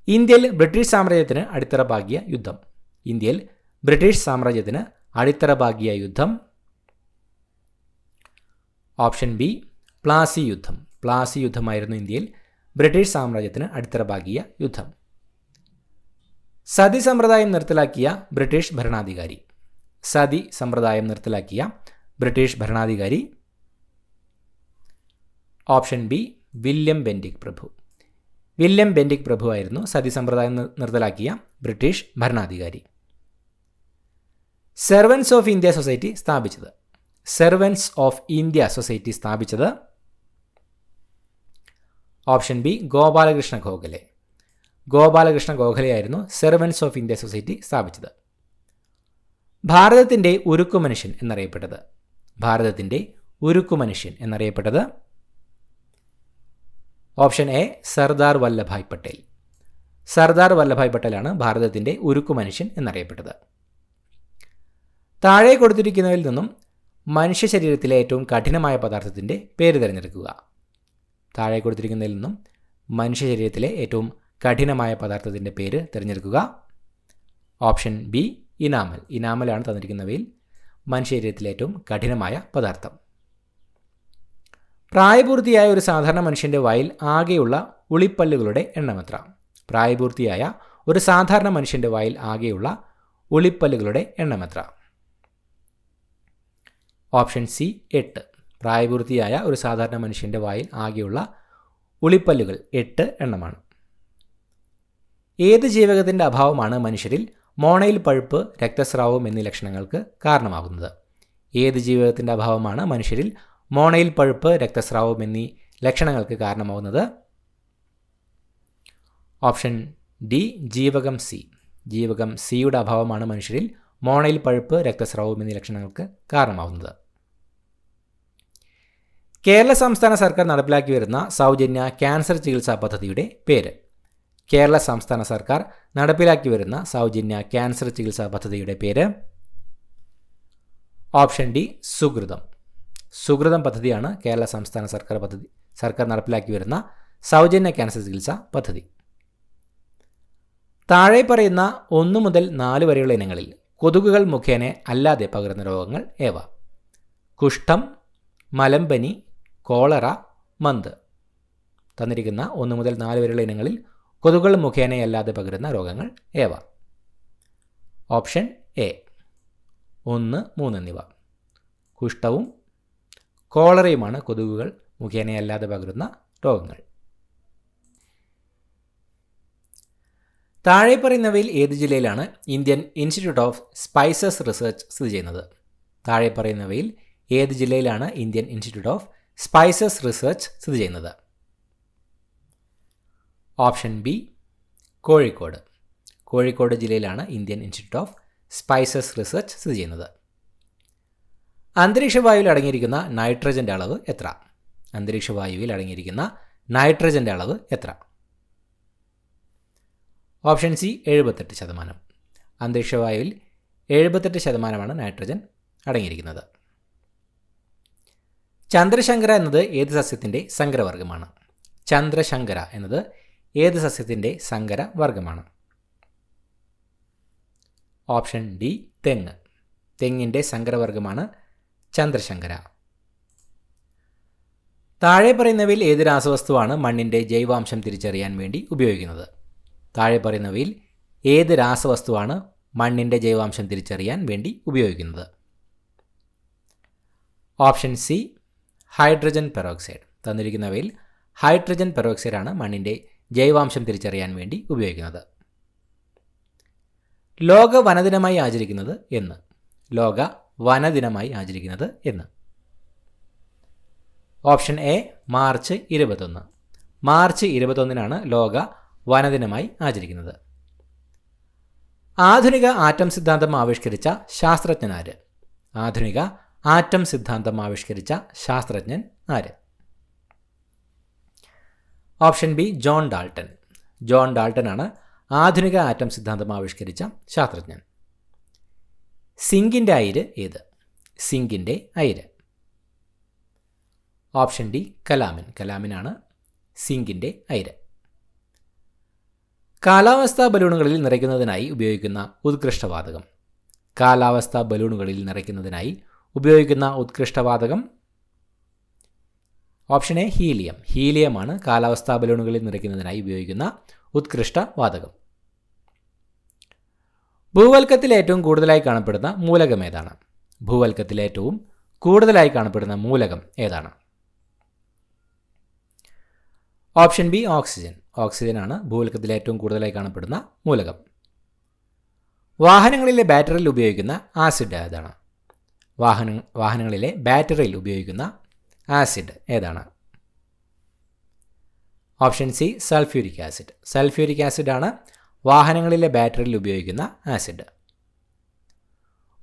ഇന്ത്യയിൽ ബ്രിട്ടീഷ് സാമ്രാജ്യത്തിന് അടിത്തറ പാകിയ യുദ്ധം? ഇന്ത്യയിൽ ബ്രിട്ടീഷ് സാമ്രാജ്യത്തിന് അടിത്തറ പാകിയ യുദ്ധം? ഓപ്ഷൻ ബി പ്ലാസി യുദ്ധം. പ്ലാസി യുദ്ധമായിരുന്നു ഇന്ത്യയിൽ ബ്രിട്ടീഷ് സാമ്രാജ്യത്തിന് അടിത്തറ പാകിയ യുദ്ധം. സതി സമ്പ്രദായം നിർത്തലാക്കിയ ബ്രിട്ടീഷ് ഭരണാധികാരി? സതി സമ്പ്രദായം നിർത്തലാക്കിയ ബ്രിട്ടീഷ് ഭരണാധികാരി? ഓപ്ഷൻ ബി വില്യം ബെൻഡിക് പ്രഭു. വില്യം ബെൻഡിക് പ്രഭു ആയിരുന്നു സതി സമ്പ്രദായം നിർത്തലാക്കിയ ബ്രിട്ടീഷ് ഭരണാധികാരി. സെർവൻസ് ഓഫ് ഇന്ത്യ സൊസൈറ്റി സ്ഥാപിച്ചത്? സെർവൻസ് ഓഫ് ഇന്ത്യ സൊസൈറ്റി സ്ഥാപിച്ചത്? Option B Gopal Krishna Gokhale. ഗോപാലകൃഷ്ണ ഗോഖലെയായിരുന്നു സെർവൻസ് ഓഫ് ഇന്ത്യ സൊസൈറ്റി സ്ഥാപിച്ചത്. ഭാരതത്തിൻ്റെ ഉരുക്കു മനുഷ്യൻ എന്നറിയപ്പെട്ടത്? ഭാരതത്തിൻ്റെ ഉരുക്കു മനുഷ്യൻ എന്നറിയപ്പെട്ടത്? Option A Sardar Vallabhbhai Patel. സർദാർ വല്ലഭായ് പട്ടേലാണ് ഭാരതത്തിൻ്റെ ഉരുക്കു മനുഷ്യൻ എന്നറിയപ്പെട്ടത്. താഴെ കൊടുത്തിരിക്കുന്നതിൽ നിന്നും മനുഷ്യ ശരീരത്തിലെ ഏറ്റവും കഠിനമായ പദാർത്ഥത്തിൻ്റെ പേര് തിരഞ്ഞെടുക്കുക. താഴെ കൊടുത്തിരിക്കുന്നതിൽ നിന്നും മനുഷ്യ ശരീരത്തിലെ ഏറ്റവും കഠിനമായ പദാർത്ഥത്തിൻ്റെ പേര് തിരഞ്ഞെടുക്കുക. Option B enamel. ഇനാമലാണ് തന്നിരിക്കുന്നവയിൽ മനുഷ്യ ശരീരത്തിലെ ഏറ്റവും കഠിനമായ പദാർത്ഥം. പ്രായപൂർത്തിയായ ഒരു സാധാരണ മനുഷ്യൻ്റെ വായിൽ ആകെയുള്ള ഉളിപ്പല്ലുകളുടെ എണ്ണമെത്ര? പ്രായപൂർത്തിയായ ഒരു സാധാരണ മനുഷ്യൻ്റെ വായിൽ ആകെയുള്ള ഉളിപ്പല്ലുകളുടെ എണ്ണമെത്ര? Option C 8. പ്രായപൂർത്തിയായ ഒരു സാധാരണ മനുഷ്യൻ്റെ വായിൽ ആകെയുള്ള ഉളിപ്പല്ലുകൾ 8 എണ്ണമാണ്. ഏത് ജീവകത്തിൻ്റെ അഭാവമാണ് മനുഷ്യരിൽ മോണയിൽ പഴുപ്പ്, രക്തസ്രാവം എന്നീ ലക്ഷണങ്ങൾക്ക് കാരണമാകുന്നത്? ഏത് ജീവകത്തിൻ്റെ അഭാവമാണ് മനുഷ്യരിൽ മോണയിൽ പഴുപ്പ്, രക്തസ്രാവം എന്നീ ലക്ഷണങ്ങൾക്ക് കാരണമാകുന്നത്? ഓപ്ഷൻ ഡി ജീവകം സി. ജീവകം സിയുടെ അഭാവമാണ് മനുഷ്യരിൽ മോണയിൽ പഴുപ്പ്, രക്തസ്രാവം എന്നീ ലക്ഷണങ്ങൾക്ക് കാരണമാകുന്നത്. കേരള സംസ്ഥാന സർക്കാർ നടപ്പിലാക്കി വരുന്ന സൗജന്യ ക്യാൻസർ ചികിത്സാ പദ്ധതിയുടെ പേര്? കേരള സംസ്ഥാന സർക്കാർ നടപ്പിലാക്കി വരുന്ന സൗജന്യ ക്യാൻസർ ചികിത്സാ പദ്ധതിയുടെ പേര്? Option D Sukrutham. സുകൃതം പദ്ധതിയാണ് കേരള സംസ്ഥാന സർക്കാർ നടപ്പിലാക്കി വരുന്ന സൗജന്യ ക്യാൻസർ ചികിത്സാ പദ്ധതി. താഴെ പറയുന്ന 1 മുതൽ 4 വരെയുള്ള ഇനങ്ങളിൽ കൊതുകുകൾ മുഖേന അല്ലാതെ പകരുന്ന രോഗങ്ങൾ ഏവ? കുഷ്ഠം, മലമ്പനി, കോളറ, മന്ത്. തന്നിരിക്കുന്ന 1 മുതൽ 4 വരെയുള്ള ഇനങ്ങളിൽ കൊതുകുകൾ മുഖേനയല്ലാതെ പകരുന്ന രോഗങ്ങൾ ഏവ? ഓപ്ഷൻ എ 1, 3 എന്നിവ. കുഷ്ഠവും കോളറയുമാണ് കൊതുകുകൾ മുഖേനയല്ലാതെ പകരുന്ന രോഗങ്ങൾ. താഴെ പറയുന്നവയിൽ ഏത് ജില്ലയിലാണ് Indian institute of spices research സ്ഥിതി ചെയ്യുന്നത്? താഴെ പറയുന്നവയിൽ ഏത് ജില്ലയിലാണ് Indian institute of spices research സ്ഥിതി ചെയ്യുന്നത്? Option B Kozhikode. കോഴിക്കോട് ജില്ലയിലാണ് Indian institute of spices research സ്ഥിതി ചെയ്യുന്നത്. അന്തരീക്ഷവായുവിൽ അടങ്ങിയിരിക്കുന്ന നൈട്രജൻ്റെ അളവ് എത്ര? അന്തരീക്ഷവായുവിൽ അടങ്ങിയിരിക്കുന്ന നൈട്രജൻ്റെ അളവ് എത്ര? Option C 78%. അന്തരീക്ഷവായുവിൽ 78% നൈട്രജൻ അടങ്ങിയിരിക്കുന്നത്. ചന്ദ്രശങ്കര എന്നത് ഏത് സസ്യത്തിൻ്റെ സങ്കരവർഗ്ഗമാണ്? ചന്ദ്രശങ്കര എന്നത് ഏത് സസ്യത്തിൻ്റെ സങ്കര വർഗമാണ്? ഓപ്ഷൻ ഡി തെങ്ങ്. തെങ്ങിൻ്റെ സങ്കരവർഗമാണ് ചന്ദ്രശങ്കര. താഴെ പറയുന്നവയിൽ ഏത് രാസവസ്തുവാണ് മണ്ണിൻ്റെ ജൈവാംശം തിരിച്ചറിയാൻ വേണ്ടി ഉപയോഗിക്കുന്നത്? താഴെ പറയുന്നവയിൽ ഏത് രാസവസ്തുവാണ് മണ്ണിൻ്റെ ജൈവാംശം തിരിച്ചറിയാൻ വേണ്ടി ഉപയോഗിക്കുന്നത്? Option C hydrogen peroxide. തന്നിരിക്കുന്നവയിൽ ഹൈഡ്രജൻ പെറോക്സൈഡാണ് മണ്ണിൻ്റെ ജൈവാംശം തിരിച്ചറിയാൻ വേണ്ടി ഉപയോഗിക്കുന്നത്. ലോക വനദിനമായി ആചരിക്കുന്നത് എന്ന്? ലോക വനദിനമായി ആചരിക്കുന്നത് എന്ന്? Option A March 21. മാർച്ച് 21-നാണ് ലോക വനദിനമായി ആചരിക്കുന്നത്. ആധുനിക ആറ്റം സിദ്ധാന്തം ആവിഷ്കരിച്ച ശാസ്ത്രജ്ഞനാര്? ആധുനിക ആറ്റം സിദ്ധാന്തം ആവിഷ്കരിച്ച ശാസ്ത്രജ്ഞൻ ആര്? Option B John Dalton. John ഡാൾട്ടനാണ് ആധുനിക ആറ്റം സിദ്ധാന്തം ആവിഷ്കരിച്ച ശാസ്ത്രജ്ഞൻ. സിങ്കിൻ്റെ അയിര് ഏത്? സിങ്കിൻ്റെ അയിര്? Option D calamine. കലാമിനാണ് സിങ്കിൻ്റെ അയിര്. കാലാവസ്ഥാ ബലൂണുകളിൽ നിറയ്ക്കുന്നതിനായി ഉപയോഗിക്കുന്ന ഉത്കൃഷ്ടവാതകം? കാലാവസ്ഥാ ബലൂണുകളിൽ നിറയ്ക്കുന്നതിനായി ഉപയോഗിക്കുന്ന ഉത്കൃഷ്ടവാതകം? Option A helium. ഹീലിയമാണ് കാലാവസ്ഥാ ബലൂണുകളിൽ നിറയ്ക്കുന്നതിനായി ഉപയോഗിക്കുന്ന ഉത്കൃഷ്ടവാതകം. ഭൂവൽക്കത്തിൽ ഏറ്റവും കൂടുതലായി കാണപ്പെടുന്ന മൂലകം ഏതാണ്? ഭൂവൽക്കത്തിൽ ഏറ്റവും കൂടുതലായി കാണപ്പെടുന്ന മൂലകം ഏതാണ്? Option B oxygen. ഓക്സിജനാണ് ഭൂവൽക്കത്തിൽ ഏറ്റവും കൂടുതലായി കാണപ്പെടുന്ന മൂലകം. വാഹനങ്ങളിലെ ബാറ്ററിയിൽ ഉപയോഗിക്കുന്ന ആസിഡ് ഏതാണ്? വാഹനങ്ങളിലെ ബാറ്ററിയിൽ ഉപയോഗിക്കുന്ന ആസിഡ് ഏതാണ്? Option C sulphuric acid. Sulphuric ആസിഡാണ് വാഹനങ്ങളിലെ ബാറ്ററിയിൽ ഉപയോഗിക്കുന്ന ആസിഡ്.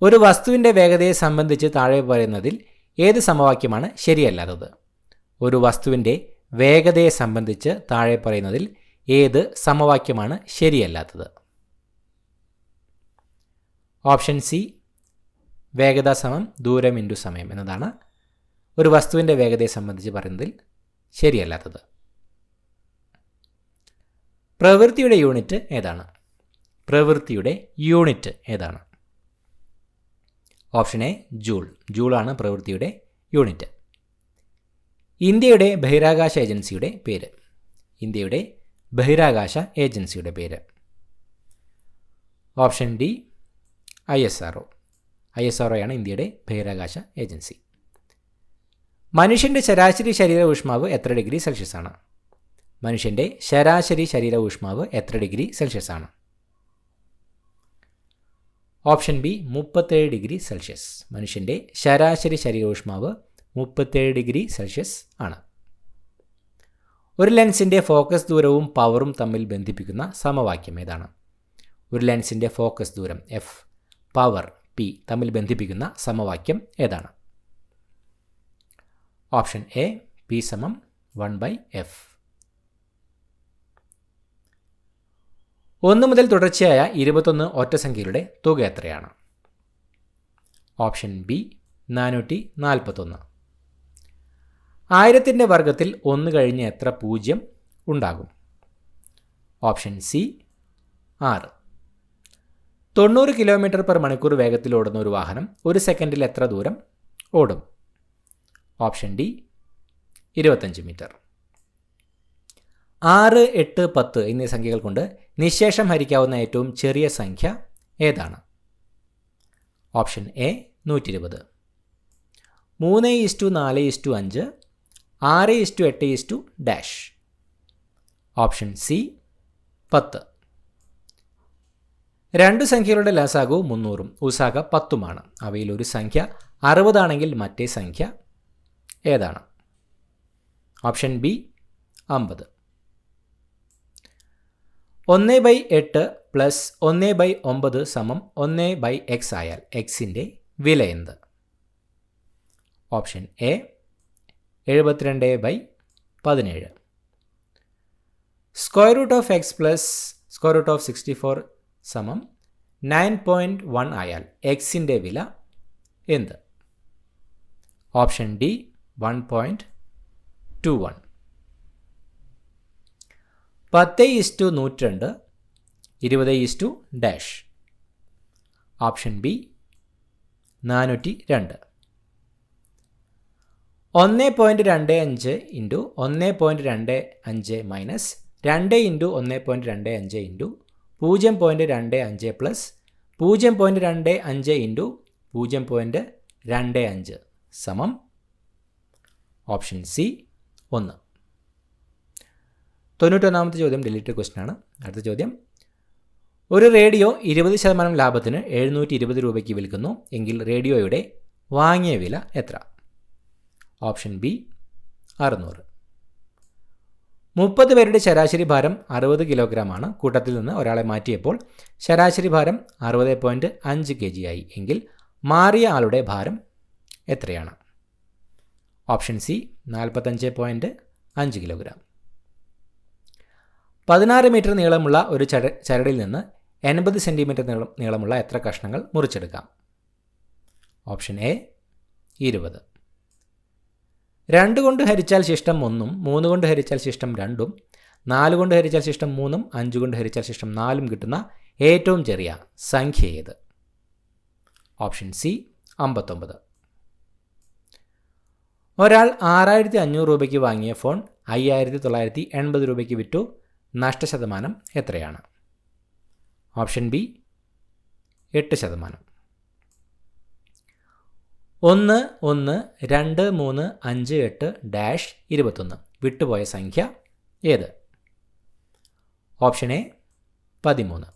ഒരു വസ്തുവിൻ്റെ വേഗതയെ സംബന്ധിച്ച് താഴെ പറയുന്നതിൽ ഏത് സമവാക്യമാണ് ശരിയല്ലാത്തത്? ഒരു വസ്തുവിൻ്റെ വേഗതയെ സംബന്ധിച്ച് താഴെ പറയുന്നതിൽ ഏത് സമവാക്യമാണ് ശരിയല്ലാത്തത്? ഓപ്ഷൻ സി വേഗത സമം ദൂരം ഇൻറ്റു സമയം എന്നതാണ് ഒരു വസ്തുവിൻ്റെ വേഗതയെ സംബന്ധിച്ച് പറയുന്നതിൽ ശരിയല്ലാത്തത്. പ്രവൃത്തിയുടെ യൂണിറ്റ് ഏതാണ്? പ്രവൃത്തിയുടെ യൂണിറ്റ് ഏതാണ്? Option A joule. ജൂളാണ് പ്രവൃത്തിയുടെ യൂണിറ്റ്. ഇന്ത്യയുടെ ബഹിരാകാശ ഏജൻസിയുടെ പേര്? ഇന്ത്യയുടെ ബഹിരാകാശ ഏജൻസിയുടെ പേര്? Option D ISRO. ISROയാണ് ഇന്ത്യയുടെ ബഹിരാകാശ ഏജൻസി. മനുഷ്യൻ്റെ ശരാശരി ശരീര ഊഷ്മാവ് എത്ര ഡിഗ്രി സെൽഷ്യസ് ആണ്? മനുഷ്യൻ്റെ ശരാശരി ശരീര ഊഷ്മാവ് എത്ര ഡിഗ്രി സെൽഷ്യസ് ആണ്? Option B 37 degree Celsius. മനുഷ്യൻ്റെ ശരാശരി ശരീര ഊഷ്മാവ് 37 ഡിഗ്രി സെൽഷ്യസ് ആണ്. ഒരു ലെൻസിൻ്റെ ഫോക്കസ് ദൂരവും പവറും തമ്മിൽ ബന്ധിപ്പിക്കുന്ന സമവാക്യം ഏതാണ്? ഒരു ലെൻസിൻ്റെ ഫോക്കസ് ദൂരം F, പവർ P തമ്മിൽ ബന്ധിപ്പിക്കുന്ന സമവാക്യം ഏതാണ്? Option A P = 1/F. 1 മുതൽ തുടർച്ചയായ 21 ഒറ്റസംഖ്യകളുടെ തുക എത്രയാണ്? Option B 441. 1000ൻ്റെ വർഗത്തിൽ 1 കഴിഞ്ഞ് എത്ര 0 ഉണ്ടാകും? Option C 6. 90 km/മണിക്കൂർ വേഗത്തിൽ ഓടുന്ന ഒരു വാഹനം ഒരു സെക്കൻഡിൽ എത്ര ദൂരം ഓടും? Option D 25 metre. 6, 8, 10 എന്നീ സംഖ്യകൾ കൊണ്ട് നിശേഷം ഹരിക്കാവുന്ന ഏറ്റവും ചെറിയ സംഖ്യ ഏതാണ്? Option A 120. 3:4:5, 6:8:. Option C 10. രണ്ട് സംഖ്യകളുടെ ലസാഗു 300-ഉം ഉസാഗ 10-ഉമാണ്. അവയിൽ ഒരു സംഖ്യ 60 ആണെങ്കിൽ മറ്റേ സംഖ്യ ഏതാണ്? Option B 50. 1/8 + 1/9 = 1/x ആയാൽ എക്സിൻ്റെ വില എന്ത്? Option A 72/17. √x + √64 = 9.1 ആയാൽ എക്സിൻ്റെ വില എന്ത്? Option D 1.21. 10:102, 20 dash. Option B 402. 1.25 into 1.25 minus 2 into 1.25 into 0.25 plus 0.25 into 0.25 സമം ഓപ്ഷൻ സി 1. 91-ാമത്തെ ചോദ്യം ഡിലീറ്റഡ് ക്വസ്റ്റ്യൻ ആണ്. അടുത്ത ചോദ്യം, ഒരു റേഡിയോ 20% ലാഭത്തിന് 720 രൂപയ്ക്ക് വിൽക്കുന്നു എങ്കിൽ റേഡിയോയുടെ വാങ്ങിയ വില എത്ര? Option B 600. 30 പേരുടെ ശരാശരി ഭാരം 60 കിലോഗ്രാമാണ്. കൂട്ടത്തിൽ നിന്ന് ഒരാളെ മാറ്റിയപ്പോൾ ശരാശരി ഭാരം 60.5 kg ആയി എങ്കിൽ മാറിയ ആളുടെ ഭാരം എത്രയാണ്? Option C 45.5 kilogram. 16 മീറ്റർ നീളമുള്ള ഒരു ചരടിൽ നിന്ന് 80 സെൻറ്റിമീറ്റർ നീളമുള്ള എത്ര കഷ്ണങ്ങൾ മുറിച്ചെടുക്കാം? Option A 20. 2 കൊണ്ട് ഹരിച്ചാൽ ശിഷ്ടം 1ഉം 3 കൊണ്ട് ഹരിച്ചാൽ ശിഷ്ടം 2ഉം 4 കൊണ്ട് ഹരിച്ചാൽ ശിഷ്ടം 3ഉം 5 കൊണ്ട് ഹരിച്ചാൽ ശിഷ്ടം 4ഉം കിട്ടുന്ന ഏറ്റവും ചെറിയ സംഖ്യ ഏത്? Option C 59. ഒരാൾ 6500 രൂപയ്ക്ക് വാങ്ങിയ ഫോൺ 5980 രൂപയ്ക്ക് വിറ്റു. നഷ്ടശതമാനം എത്രയാണ്? Option B 8%. 11235 ഡാഷ് 21 വിട്ടുപോയ സംഖ്യ ഏത്? Option A 13.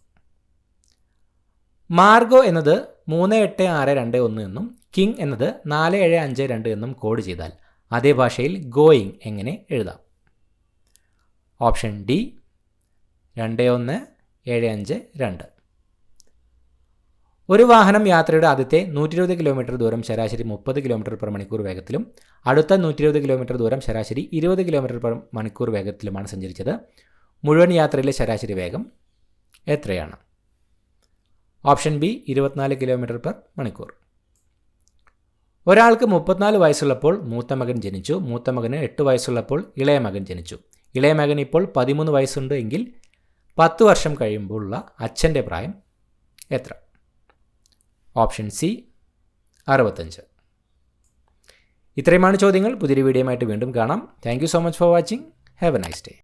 മാർഗോ എന്നത് 38621 എന്നും കിങ് എന്നത് 4752 എന്നും കോഡ് ചെയ്താൽ അതേ ഭാഷയിൽ ഗോയിങ് എങ്ങനെ എഴുതാം? Option D 21752. ഒരു വാഹനം യാത്രയുടെ ആദ്യത്തെ 120 കിലോമീറ്റർ ദൂരം ശരാശരി 30 km/മണിക്കൂർ വേഗത്തിലും അടുത്ത 120 കിലോമീറ്റർ ദൂരം ശരാശരി 20 km/മണിക്കൂർ വേഗത്തിലുമാണ് സഞ്ചരിച്ചത്. മുഴുവൻ യാത്രയിലെ ശരാശരി വേഗം എത്രയാണ്? Option B 24 km/മണിക്കൂർ. ഒരാൾക്ക് 34 വയസ്സുള്ളപ്പോൾ മൂത്ത മകൻ ജനിച്ചു. മൂത്ത മകന് 8 വയസ്സുള്ളപ്പോൾ ഇളയ മകൻ ജനിച്ചു. ഇളയ മകൻ ഇപ്പോൾ 13 വയസ്സുണ്ട് എങ്കിൽ 10 വർഷം കഴിയുമ്പോഴുള്ള അച്ഛൻ്റെ പ്രായം എത്ര? Option C 65. ഇത്രയുമാണ് ചോദ്യങ്ങൾ. പുതിയൊരു വീഡിയോയുമായിട്ട് വീണ്ടും കാണാം. Thank you so much for watching. Have A nice day.